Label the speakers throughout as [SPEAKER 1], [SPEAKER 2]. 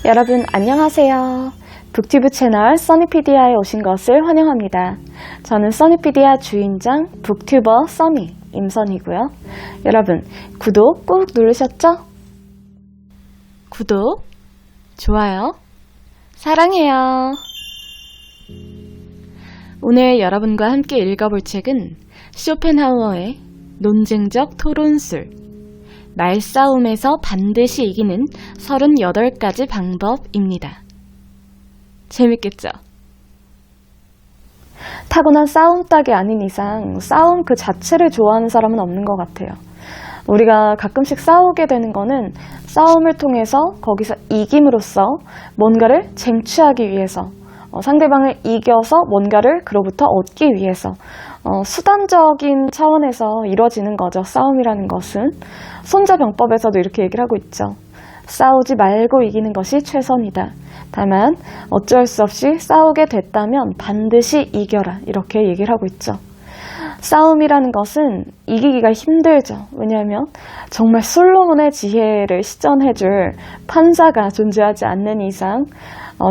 [SPEAKER 1] 여러분 안녕하세요. 북튜브 채널 써니피디아에 오신 것을 환영합니다. 저는 써니피디아 주인장 북튜버 써니 임선이고요. 여러분 구독 꾹 누르셨죠? 구독, 좋아요, 사랑해요. 오늘 여러분과 함께 읽어볼 책은 쇼펜하우어의 논쟁적 토론술, 말싸움에서 반드시 이기는 38가지 방법입니다. 재밌겠죠? 타고난 싸움 딱이 아닌 이상 싸움 그 자체를 좋아하는 사람은 없는 것 같아요. 우리가 가끔씩 싸우게 되는 거는 싸움을 통해서 거기서 이김으로써 뭔가를 쟁취하기 위해서, 상대방을 이겨서 뭔가를 그로부터 얻기 위해서 수단적인 차원에서 이루어지는 거죠. 싸움이라는 것은. 손자병법에서도 이렇게 얘기를 하고 있죠. 싸우지 말고 이기는 것이 최선이다. 다만 어쩔 수 없이 싸우게 됐다면 반드시 이겨라. 이렇게 얘기를 하고 있죠. 싸움이라는 것은 이기기가 힘들죠. 왜냐하면 정말 솔로몬의 지혜를 시전해줄 판사가 존재하지 않는 이상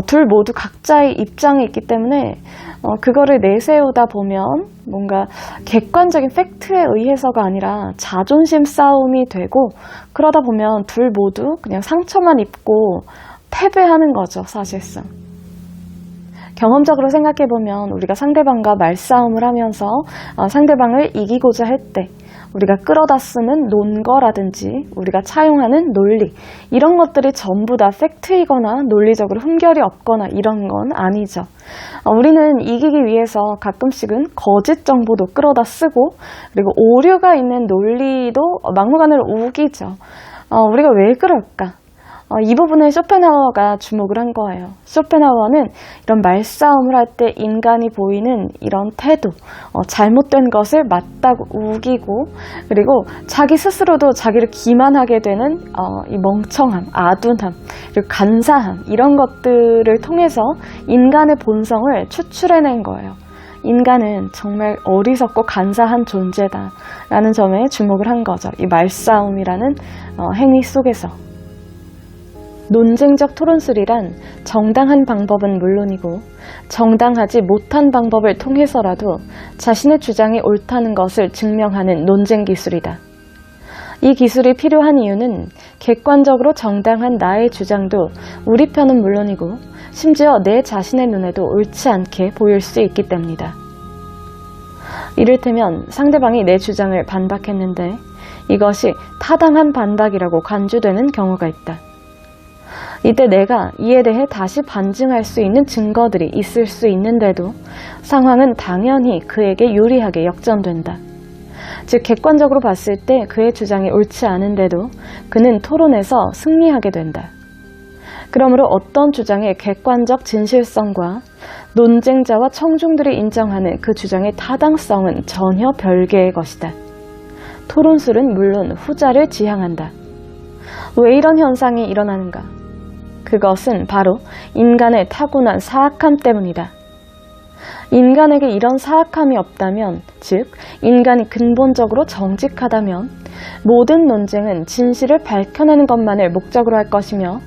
[SPEAKER 1] 둘 모두 각자의 입장이 있기 때문에 그거를 내세우다 보면 뭔가 객관적인 팩트에 의해서가 아니라 자존심 싸움이 되고, 그러다 보면 둘 모두 그냥 상처만 입고 패배하는 거죠, 사실상. 경험적으로 생각해보면 우리가 상대방과 말싸움을 하면서 상대방을 이기고자 할 때 우리가 끌어다 쓰는 논거라든지 우리가 차용하는 논리, 이런 것들이 전부 다 팩트이거나 논리적으로 흠결이 없거나 이런 건 아니죠. 우리는 이기기 위해서 가끔씩은 거짓 정보도 끌어다 쓰고, 그리고 오류가 있는 논리도 막무가내로 우기죠. 우리가 왜 그럴까? 이 부분에 쇼펜하우어가 주목을 한 거예요. 쇼펜하우어는 이런 말싸움을 할 때 인간이 보이는 이런 태도, 잘못된 것을 맞다고 우기고, 그리고 자기 스스로도 자기를 기만하게 되는 이 멍청함, 아둔함, 그리고 간사함, 이런 것들을 통해서 인간의 본성을 추출해낸 거예요. 인간은 정말 어리석고 간사한 존재다 라는 점에 주목을 한 거죠. 이 말싸움이라는 행위 속에서. 논쟁적 토론술이란 정당한 방법은 물론이고 정당하지 못한 방법을 통해서라도 자신의 주장이 옳다는 것을 증명하는 논쟁 기술이다. 이 기술이 필요한 이유는 객관적으로 정당한 나의 주장도 우리 편은 물론이고 심지어 내 자신의 눈에도 옳지 않게 보일 수 있기 때문이다. 이를테면 상대방이 내 주장을 반박했는데 이것이 타당한 반박이라고 간주되는 경우가 있다. 이때 내가 이에 대해 다시 반증할 수 있는 증거들이 있을 수 있는데도 상황은 당연히 그에게 유리하게 역전된다. 즉 객관적으로 봤을 때 그의 주장이 옳지 않은데도 그는 토론에서 승리하게 된다. 그러므로 어떤 주장의 객관적 진실성과 논쟁자와 청중들이 인정하는 그 주장의 타당성은 전혀 별개의 것이다. 토론술은 물론 후자를 지향한다. 왜 이런 현상이 일어나는가? 그것은 바로 인간의 타고난 사악함 때문이다. 인간에게 이런 사악함이 없다면, 즉 인간이 근본적으로 정직하다면 모든 논쟁은 진실을 밝혀내는 것만을 목적으로 할 것이며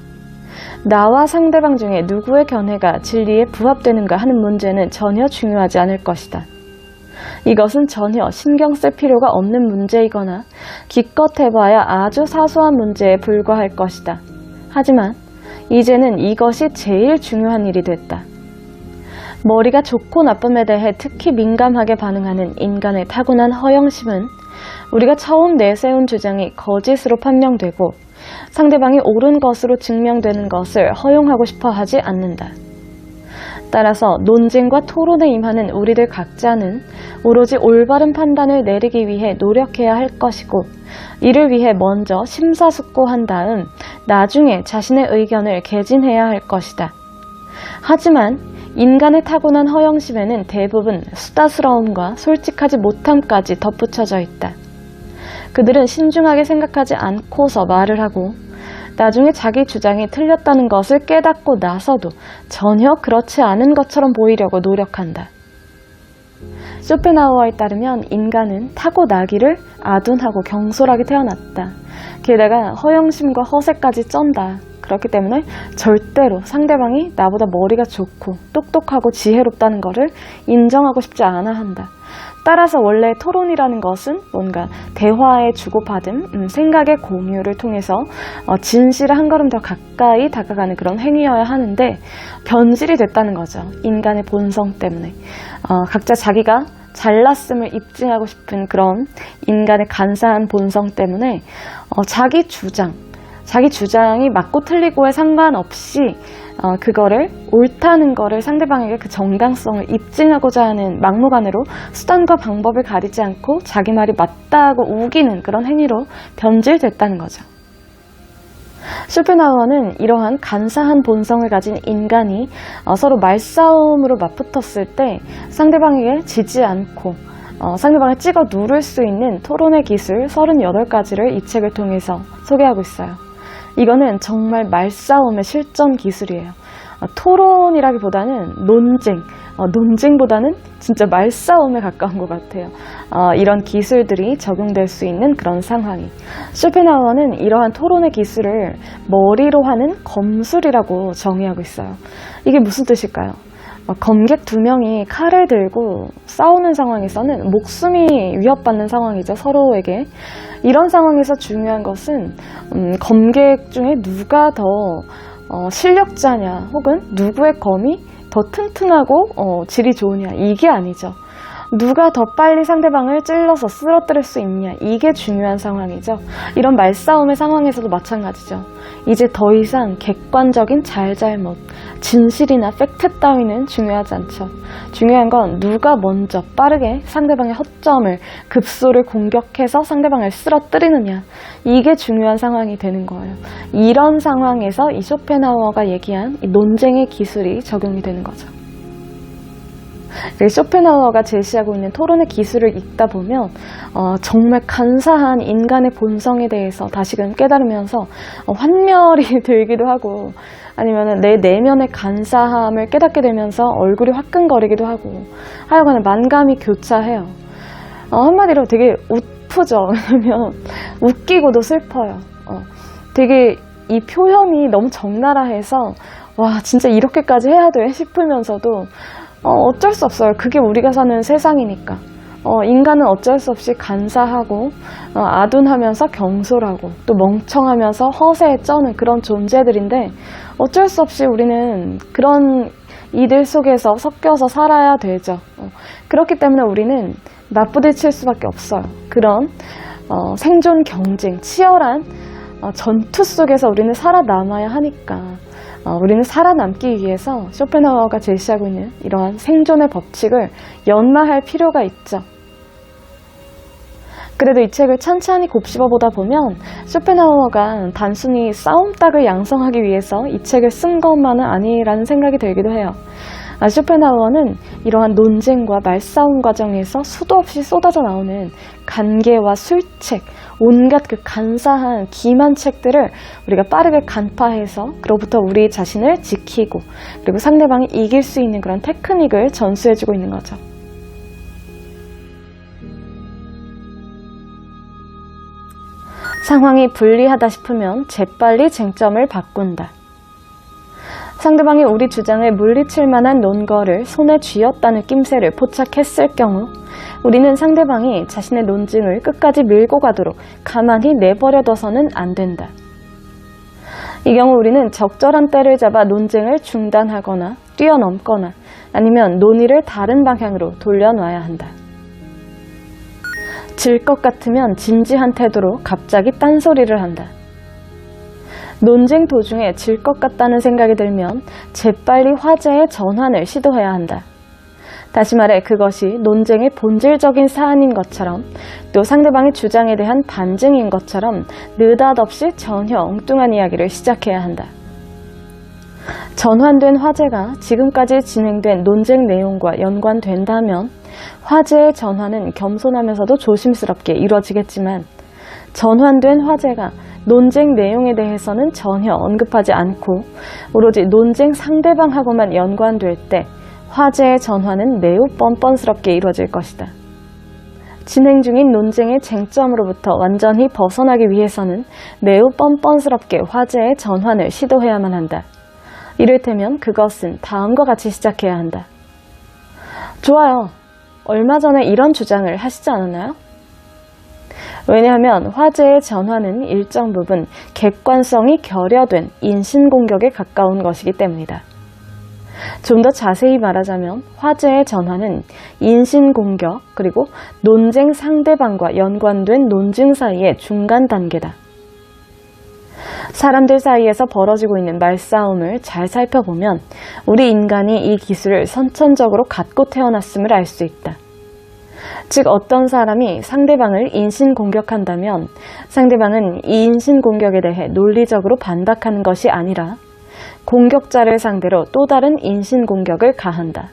[SPEAKER 1] 나와 상대방 중에 누구의 견해가 진리에 부합되는가 하는 문제는 전혀 중요하지 않을 것이다. 이것은 전혀 신경 쓸 필요가 없는 문제이거나 기껏 해봐야 아주 사소한 문제에 불과할 것이다. 하지만 이제는 이것이 제일 중요한 일이 됐다. 머리가 좋고 나쁨에 대해 특히 민감하게 반응하는 인간의 타고난 허영심은 우리가 처음 내세운 주장이 거짓으로 판명되고 상대방이 옳은 것으로 증명되는 것을 허용하고 싶어 하지 않는다. 따라서 논쟁과 토론에 임하는 우리들 각자는 오로지 올바른 판단을 내리기 위해 노력해야 할 것이고, 이를 위해 먼저 심사숙고한 다음 나중에 자신의 의견을 개진해야 할 것이다. 하지만 인간의 타고난 허영심에는 대부분 수다스러움과 솔직하지 못함까지 덧붙여져 있다. 그들은 신중하게 생각하지 않고서 말을 하고 나중에 자기 주장이 틀렸다는 것을 깨닫고 나서도 전혀 그렇지 않은 것처럼 보이려고 노력한다. 쇼펜하우어에 따르면 인간은 타고나기를 아둔하고 경솔하게 태어났다. 게다가 허영심과 허세까지 쩐다. 그렇기 때문에 절대로 상대방이 나보다 머리가 좋고 똑똑하고 지혜롭다는 것을 인정하고 싶지 않아 한다. 따라서 원래 토론이라는 것은 뭔가 대화의 주고받음, 생각의 공유를 통해서 진실에 한 걸음 더 가까이 다가가는 그런 행위여야 하는데 변질이 됐다는 거죠. 인간의 본성 때문에. 각자 자기가 잘났음을 입증하고 싶은 그런 인간의 간사한 본성 때문에 자기 주장이 맞고 틀리고에 상관없이 그거를 옳다는 거를 상대방에게 그 정당성을 입증하고자 하는 막무가내로 수단과 방법을 가리지 않고 자기 말이 맞다고 우기는 그런 행위로 변질됐다는 거죠. 쇼펜하우어는 이러한 간사한 본성을 가진 인간이 서로 말싸움으로 맞붙었을 때 상대방에게 지지 않고 상대방을 찍어 누를 수 있는 토론의 기술 38가지를 이 책을 통해서 소개하고 있어요. 이거는 정말 말싸움의 실전 기술이에요. 토론이라기보다는 논쟁보다는 진짜 말싸움에 가까운 것 같아요. 이런 기술들이 적용될 수 있는 그런 상황이. 쇼펜하우어는 이러한 토론의 기술을 머리로 하는 검술이라고 정의하고 있어요. 이게 무슨 뜻일까요? 검객 2명이 칼을 들고 싸우는 상황에서는 목숨이 위협받는 상황이죠, 서로에게. 이런 상황에서 중요한 것은 검객 중에 누가 더 실력자냐 혹은 누구의 검이 더 튼튼하고 질이 좋으냐, 이게 아니죠. 누가 더 빨리 상대방을 찔러서 쓰러뜨릴 수 있냐, 이게 중요한 상황이죠. 이런 말싸움의 상황에서도 마찬가지죠. 이제 더 이상 객관적인 잘잘못, 진실이나 팩트 따위는 중요하지 않죠. 중요한 건 누가 먼저 빠르게 상대방의 허점을, 급소를 공격해서 상대방을 쓰러뜨리느냐, 이게 중요한 상황이 되는 거예요. 이런 상황에서 이 쇼펜하우어가 얘기한 이 논쟁의 기술이 적용이 되는 거죠. 쇼펜하우어가 제시하고 있는 토론의 기술을 읽다 보면 정말 간사한 인간의 본성에 대해서 다시금 깨달으면서 환멸이 들기도 하고, 아니면 내 내면의 간사함을 깨닫게 되면서 얼굴이 화끈거리기도 하고, 하여간에 만감이 교차해요. 한마디로 되게 웃프죠. 왜냐면 웃기고도 슬퍼요. 되게 이 표현이 너무 적나라해서 와, 진짜 이렇게까지 해야 돼 싶으면서도 어쩔 수 없어요. 그게 우리가 사는 세상이니까. 인간은 어쩔 수 없이 간사하고 아둔하면서 경솔하고 또 멍청하면서 허세에 쩌는 그런 존재들인데, 어쩔 수 없이 우리는 그런 이들 속에서 섞여서 살아야 되죠. 그렇기 때문에 우리는 맞부딪힐 수밖에 없어요. 그런 생존 경쟁, 치열한 전투 속에서 우리는 살아남아야 하니까 우리는 살아남기 위해서 쇼펜하우어가 제시하고 있는 이러한 생존의 법칙을 연마할 필요가 있죠. 그래도 이 책을 찬찬히 곱씹어보다 보면 쇼펜하우어가 단순히 싸움닭을 양성하기 위해서 이 책을 쓴 것만은 아니라는 생각이 들기도 해요. 쇼펜하우어는 이러한 논쟁과 말싸움 과정에서 수도 없이 쏟아져 나오는 간계와 술책, 온갖 그 간사한 기만 책들을 우리가 빠르게 간파해서 그로부터 우리 자신을 지키고 그리고 상대방이 이길 수 있는 그런 테크닉을 전수해주고 있는 거죠. 상황이 불리하다 싶으면 재빨리 쟁점을 바꾼다. 상대방이 우리 주장을 물리칠 만한 논거를 손에 쥐었다는 낌새를 포착했을 경우 우리는 상대방이 자신의 논증을 끝까지 밀고 가도록 가만히 내버려둬서는 안 된다. 이 경우 우리는 적절한 때를 잡아 논쟁을 중단하거나 뛰어넘거나 아니면 논의를 다른 방향으로 돌려놔야 한다. 질 것 같으면 진지한 태도로 갑자기 딴소리를 한다. 논쟁 도중에 질 것 같다는 생각이 들면 재빨리 화제의 전환을 시도해야 한다. 다시 말해 그것이 논쟁의 본질적인 사안인 것처럼 또 상대방의 주장에 대한 반증인 것처럼 느닷없이 전혀 엉뚱한 이야기를 시작해야 한다. 전환된 화제가 지금까지 진행된 논쟁 내용과 연관된다면 화제의 전환은 겸손하면서도 조심스럽게 이루어지겠지만 전환된 화제가 논쟁 내용에 대해서는 전혀 언급하지 않고 오로지 논쟁 상대방하고만 연관될 때 화제의 전환은 매우 뻔뻔스럽게 이루어질 것이다. 진행 중인 논쟁의 쟁점으로부터 완전히 벗어나기 위해서는 매우 뻔뻔스럽게 화제의 전환을 시도해야만 한다. 이를테면 그것은 다음과 같이 시작해야 한다. 좋아요. 얼마 전에 이런 주장을 하시지 않았나요? 왜냐하면 화제의 전환은 일정 부분 객관성이 결여된 인신공격에 가까운 것이기 때문이다. 좀 더 자세히 말하자면 화제의 전환은 인신공격 그리고 논쟁 상대방과 연관된 논증 사이의 중간 단계다. 사람들 사이에서 벌어지고 있는 말싸움을 잘 살펴보면 우리 인간이 이 기술을 선천적으로 갖고 태어났음을 알 수 있다. 즉 어떤 사람이 상대방을 인신공격한다면 상대방은 이 인신공격에 대해 논리적으로 반박하는 것이 아니라 공격자를 상대로 또 다른 인신공격을 가한다.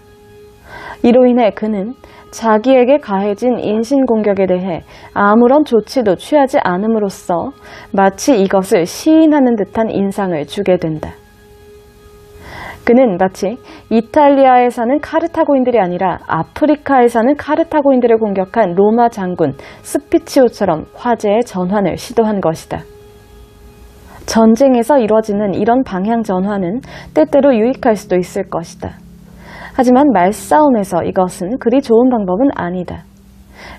[SPEAKER 1] 이로 인해 그는 자기에게 가해진 인신공격에 대해 아무런 조치도 취하지 않음으로써 마치 이것을 시인하는 듯한 인상을 주게 된다. 그는 마치 이탈리아에 사는 카르타고인들이 아니라 아프리카에 사는 카르타고인들을 공격한 로마 장군 스피치오처럼 화제의 전환을 시도한 것이다. 전쟁에서 이루어지는 이런 방향 전환은 때때로 유익할 수도 있을 것이다. 하지만 말싸움에서 이것은 그리 좋은 방법은 아니다.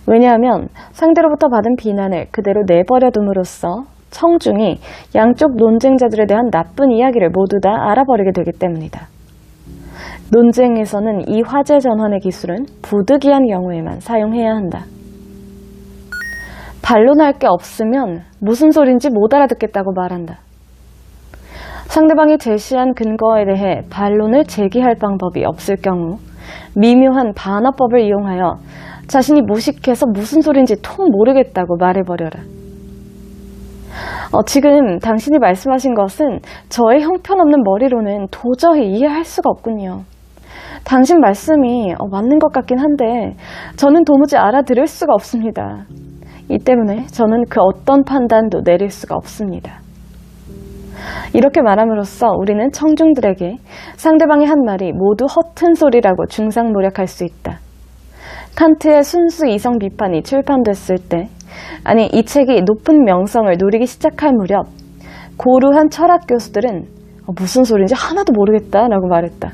[SPEAKER 1] 왜냐하면 상대로부터 받은 비난을 그대로 내버려 둠으로써 청중이 양쪽 논쟁자들에 대한 나쁜 이야기를 모두 다 알아버리게 되기 때문이다. 논쟁에서는 이 화제 전환의 기술은 부득이한 경우에만 사용해야 한다. 반론할 게 없으면 무슨 소린지 못 알아듣겠다고 말한다. 상대방이 제시한 근거에 대해 반론을 제기할 방법이 없을 경우 미묘한 반어법을 이용하여 자신이 무식해서 무슨 소린지 통 모르겠다고 말해버려라. 지금 당신이 말씀하신 것은 저의 형편없는 머리로는 도저히 이해할 수가 없군요. 당신 말씀이 맞는 것 같긴 한데 저는 도무지 알아들을 수가 없습니다. 이 때문에 저는 그 어떤 판단도 내릴 수가 없습니다. 이렇게 말함으로써 우리는 청중들에게 상대방의 한 말이 모두 허튼 소리라고 중상모략할 수 있다. 칸트의 순수 이성 비판이 출판됐을 때, 아니 이 책이 높은 명성을 누리기 시작할 무렵 고루한 철학 교수들은 무슨 소리인지 하나도 모르겠다라고 말했다.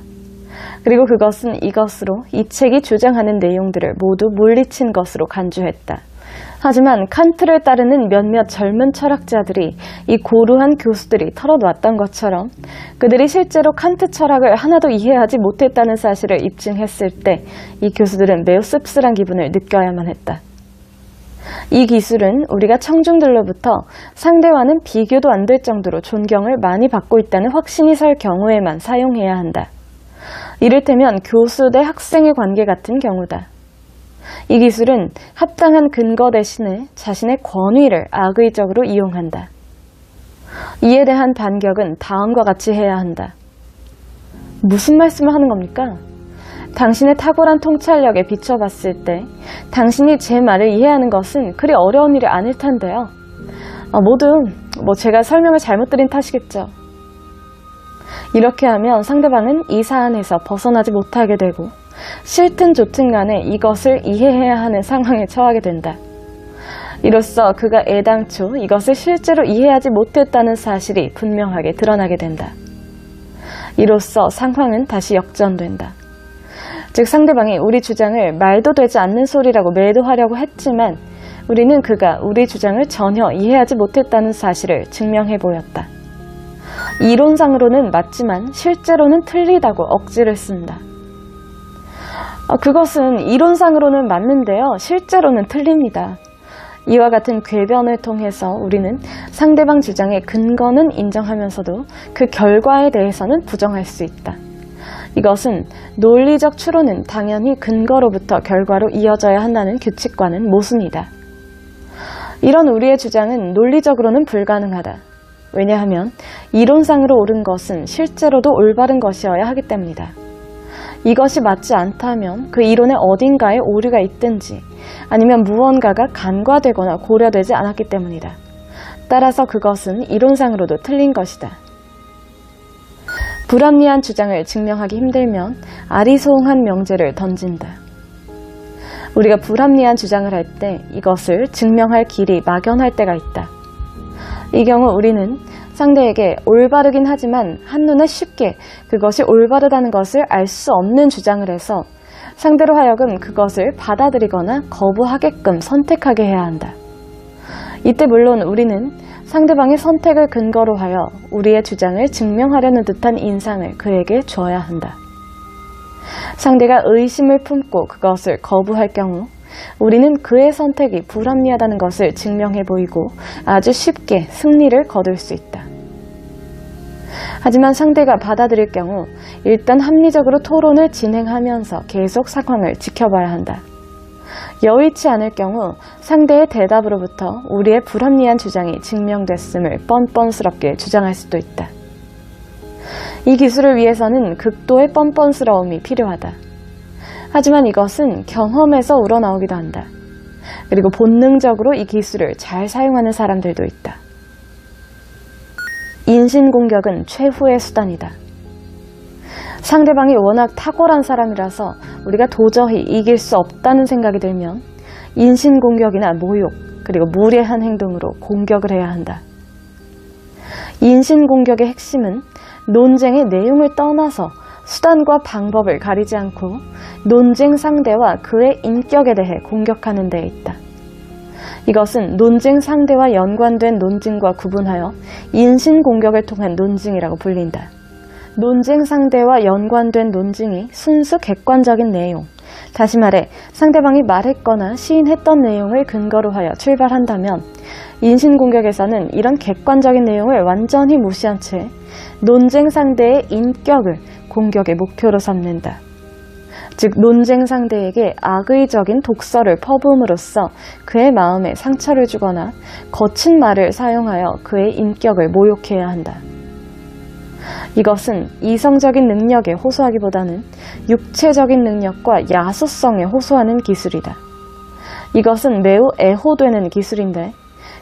[SPEAKER 1] 그리고 그것은 이것으로 이 책이 주장하는 내용들을 모두 물리친 것으로 간주했다. 하지만 칸트를 따르는 몇몇 젊은 철학자들이 이 고루한 교수들이 털어놨던 것처럼 그들이 실제로 칸트 철학을 하나도 이해하지 못했다는 사실을 입증했을 때 이 교수들은 매우 씁쓸한 기분을 느껴야만 했다. 이 기술은 우리가 청중들로부터 상대와는 비교도 안 될 정도로 존경을 많이 받고 있다는 확신이 설 경우에만 사용해야 한다. 이를테면 교수 대 학생의 관계 같은 경우다. 이 기술은 합당한 근거 대신에 자신의 권위를 악의적으로 이용한다. 이에 대한 반격은 다음과 같이 해야 한다. 무슨 말씀을 하는 겁니까? 당신의 탁월한 통찰력에 비춰봤을 때 당신이 제 말을 이해하는 것은 그리 어려운 일이 아닐 텐데요. 모두 제가 설명을 잘못 드린 탓이겠죠. 이렇게 하면 상대방은 이 사안에서 벗어나지 못하게 되고 싫든 좋든 간에 이것을 이해해야 하는 상황에 처하게 된다. 이로써 그가 애당초 이것을 실제로 이해하지 못했다는 사실이 분명하게 드러나게 된다. 이로써 상황은 다시 역전된다. 즉 상대방이 우리 주장을 말도 되지 않는 소리라고 매도하려고 했지만 우리는 그가 우리 주장을 전혀 이해하지 못했다는 사실을 증명해 보였다. 이론상으로는 맞지만 실제로는 틀리다고 억지를 쓴다. 그것은 이론상으로는 맞는데요. 실제로는 틀립니다. 이와 같은 궤변을 통해서 우리는 상대방 주장의 근거는 인정하면서도 그 결과에 대해서는 부정할 수 있다. 이것은 논리적 추론은 당연히 근거로부터 결과로 이어져야 한다는 규칙과는 모순이다. 이런 우리의 주장은 논리적으로는 불가능하다. 왜냐하면 이론상으로 옳은 것은 실제로도 올바른 것이어야 하기 때문이다. 이것이 맞지 않다면 그 이론의 어딘가에 오류가 있든지 아니면 무언가가 간과되거나 고려되지 않았기 때문이다. 따라서 그것은 이론상으로도 틀린 것이다. 불합리한 주장을 증명하기 힘들면 아리송한 명제를 던진다. 우리가 불합리한 주장을 할 때 이것을 증명할 길이 막연할 때가 있다. 이 경우 우리는 상대에게 올바르긴 하지만 한눈에 쉽게 그것이 올바르다는 것을 알 수 없는 주장을 해서 상대로 하여금 그것을 받아들이거나 거부하게끔 선택하게 해야 한다. 이때 물론 우리는 상대방의 선택을 근거로 하여 우리의 주장을 증명하려는 듯한 인상을 그에게 줘야 한다. 상대가 의심을 품고 그것을 거부할 경우 우리는 그의 선택이 불합리하다는 것을 증명해 보이고 아주 쉽게 승리를 거둘 수 있다. 하지만 상대가 받아들일 경우 일단 합리적으로 토론을 진행하면서 계속 상황을 지켜봐야 한다. 여의치 않을 경우 상대의 대답으로부터 우리의 불합리한 주장이 증명됐음을 뻔뻔스럽게 주장할 수도 있다. 이 기술을 위해서는 극도의 뻔뻔스러움이 필요하다. 하지만 이것은 경험에서 우러나오기도 한다. 그리고 본능적으로 이 기술을 잘 사용하는 사람들도 있다. 인신공격은 최후의 수단이다. 상대방이 워낙 탁월한 사람이라서 우리가 도저히 이길 수 없다는 생각이 들면 인신공격이나 모욕, 그리고 무례한 행동으로 공격을 해야 한다. 인신공격의 핵심은 논쟁의 내용을 떠나서 수단과 방법을 가리지 않고 논쟁 상대와 그의 인격에 대해 공격하는 데 있다. 이것은 논쟁 상대와 연관된 논증과 구분하여 인신공격을 통한 논증이라고 불린다. 논쟁 상대와 연관된 논증이 순수 객관적인 내용, 다시 말해 상대방이 말했거나 시인했던 내용을 근거로 하여 출발한다면 인신공격에서는 이런 객관적인 내용을 완전히 무시한 채 논쟁 상대의 인격을 공격의 목표로 삼는다. 즉 논쟁 상대에게 악의적인 독설을 퍼부음으로써 그의 마음에 상처를 주거나 거친 말을 사용하여 그의 인격을 모욕해야 한다. 이것은 이성적인 능력에 호소하기보다는 육체적인 능력과 야수성에 호소하는 기술이다. 이것은 매우 애호되는 기술인데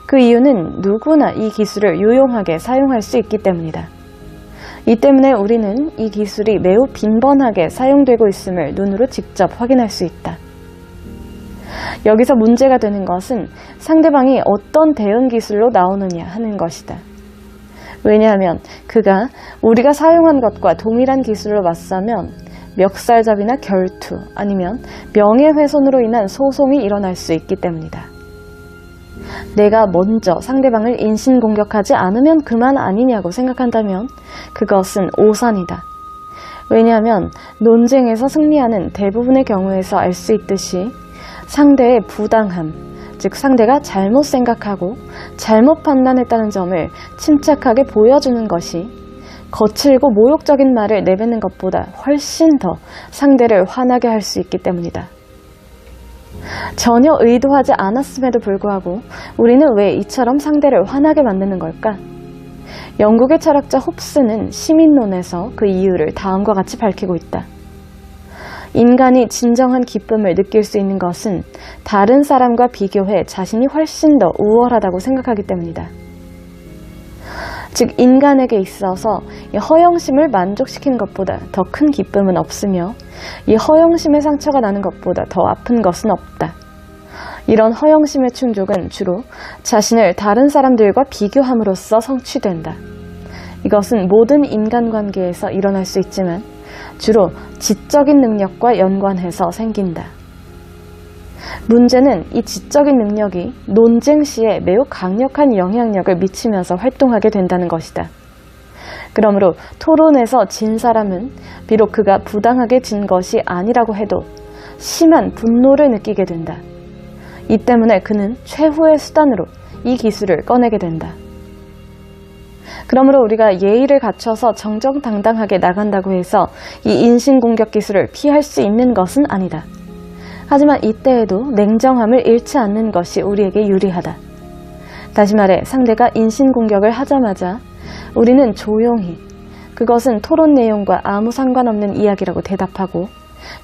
[SPEAKER 1] 그 이유는 누구나 이 기술을 유용하게 사용할 수 있기 때문이다. 이 때문에 우리는 이 기술이 매우 빈번하게 사용되고 있음을 눈으로 직접 확인할 수 있다. 여기서 문제가 되는 것은 상대방이 어떤 대응 기술로 나오느냐 하는 것이다. 왜냐하면 그가 우리가 사용한 것과 동일한 기술로 맞서면 멱살잡이나 결투 아니면 명예훼손으로 인한 소송이 일어날 수 있기 때문이다. 내가 먼저 상대방을 인신공격하지 않으면 그만 아니냐고 생각한다면 그것은 오산이다. 왜냐하면 논쟁에서 승리하는 대부분의 경우에서 알 수 있듯이 상대의 부당함, 즉 상대가 잘못 생각하고 잘못 판단했다는 점을 침착하게 보여주는 것이 거칠고 모욕적인 말을 내뱉는 것보다 훨씬 더 상대를 화나게 할 수 있기 때문이다. 전혀 의도하지 않았음에도 불구하고 우리는 왜 이처럼 상대를 화나게 만드는 걸까? 영국의 철학자 홉스는 시민론에서 그 이유를 다음과 같이 밝히고 있다. 인간이 진정한 기쁨을 느낄 수 있는 것은 다른 사람과 비교해 자신이 훨씬 더 우월하다고 생각하기 때문이다. 즉 인간에게 있어서 이 허영심을 만족시키는 것보다 더 큰 기쁨은 없으며 이 허영심의 상처가 나는 것보다 더 아픈 것은 없다. 이런 허영심의 충족은 주로 자신을 다른 사람들과 비교함으로써 성취된다. 이것은 모든 인간관계에서 일어날 수 있지만 주로 지적인 능력과 연관해서 생긴다. 문제는 이 지적인 능력이 논쟁 시에 매우 강력한 영향력을 미치면서 활동하게 된다는 것이다. 그러므로 토론에서 진 사람은 비록 그가 부당하게 진 것이 아니라고 해도 심한 분노를 느끼게 된다. 이 때문에 그는 최후의 수단으로 이 기술을 꺼내게 된다. 그러므로 우리가 예의를 갖춰서 정정당당하게 나간다고 해서 이 인신공격 기술을 피할 수 있는 것은 아니다. 하지만 이때에도 냉정함을 잃지 않는 것이 우리에게 유리하다. 다시 말해 상대가 인신공격을 하자마자 우리는 조용히 그것은 토론 내용과 아무 상관없는 이야기라고 대답하고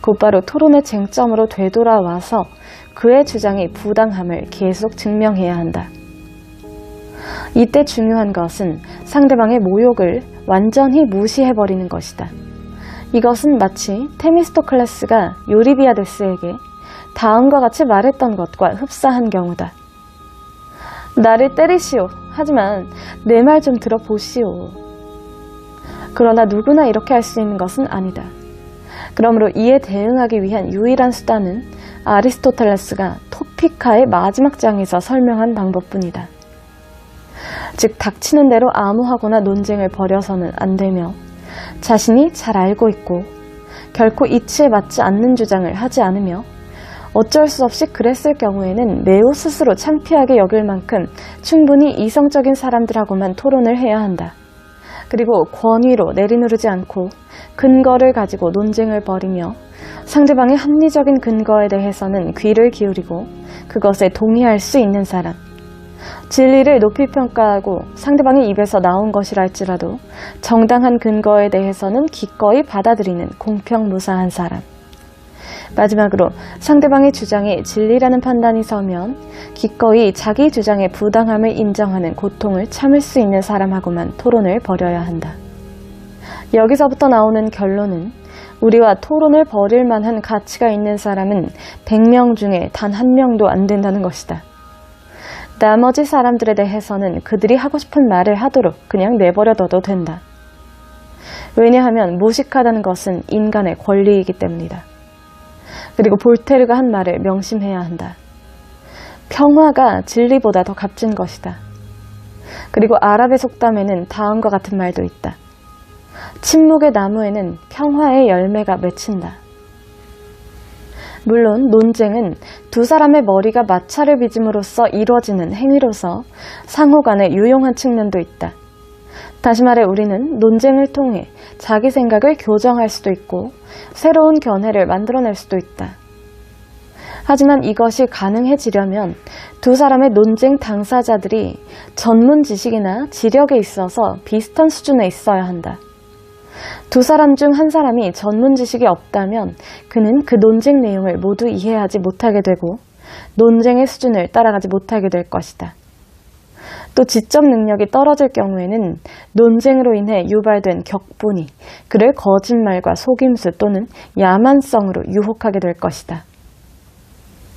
[SPEAKER 1] 곧바로 토론의 쟁점으로 되돌아와서 그의 주장이 부당함을 계속 증명해야 한다. 이때 중요한 것은 상대방의 모욕을 완전히 무시해버리는 것이다. 이것은 마치 테미스토클레스가 요리비아데스에게 다음과 같이 말했던 것과 흡사한 경우다. 나를 때리시오. 하지만 내 말 좀 들어보시오. 그러나 누구나 이렇게 할 수 있는 것은 아니다. 그러므로 이에 대응하기 위한 유일한 수단은 아리스토텔레스가 토피카의 마지막 장에서 설명한 방법뿐이다. 즉 닥치는 대로 암호하거나 논쟁을 벌여서는 안 되며 자신이 잘 알고 있고 결코 이치에 맞지 않는 주장을 하지 않으며 어쩔 수 없이 그랬을 경우에는 매우 스스로 창피하게 여길 만큼 충분히 이성적인 사람들하고만 토론을 해야 한다. 그리고 권위로 내리누르지 않고 근거를 가지고 논쟁을 벌이며 상대방의 합리적인 근거에 대해서는 귀를 기울이고 그것에 동의할 수 있는 사람, 진리를 높이 평가하고 상대방의 입에서 나온 것이라 할지라도 정당한 근거에 대해서는 기꺼이 받아들이는 공평무사한 사람, 마지막으로 상대방의 주장이 진리라는 판단이 서면 기꺼이 자기 주장의 부당함을 인정하는 고통을 참을 수 있는 사람하고만 토론을 벌여야 한다. 여기서부터 나오는 결론은 우리와 토론을 벌일 만한 가치가 있는 사람은 100명 중에 단 한 명도 안 된다는 것이다. 나머지 사람들에 대해서는 그들이 하고 싶은 말을 하도록 그냥 내버려둬도 된다. 왜냐하면 무식하다는 것은 인간의 권리이기 때문이다. 그리고 볼테르가 한 말을 명심해야 한다. 평화가 진리보다 더 값진 것이다. 그리고 아랍의 속담에는 다음과 같은 말도 있다. 침묵의 나무에는 평화의 열매가 맺힌다. 물론 논쟁은 두 사람의 머리가 마찰을 빚음으로써 이루어지는 행위로서 상호 간에 유용한 측면도 있다. 다시 말해 우리는 논쟁을 통해 자기 생각을 교정할 수도 있고 새로운 견해를 만들어낼 수도 있다. 하지만 이것이 가능해지려면 두 사람의 논쟁 당사자들이 전문 지식이나 지력에 있어서 비슷한 수준에 있어야 한다. 두 사람 중 한 사람이 전문 지식이 없다면 그는 그 논쟁 내용을 모두 이해하지 못하게 되고 논쟁의 수준을 따라가지 못하게 될 것이다. 또 지적 능력이 떨어질 경우에는 논쟁으로 인해 유발된 격분이 그를 거짓말과 속임수 또는 야만성으로 유혹하게 될 것이다.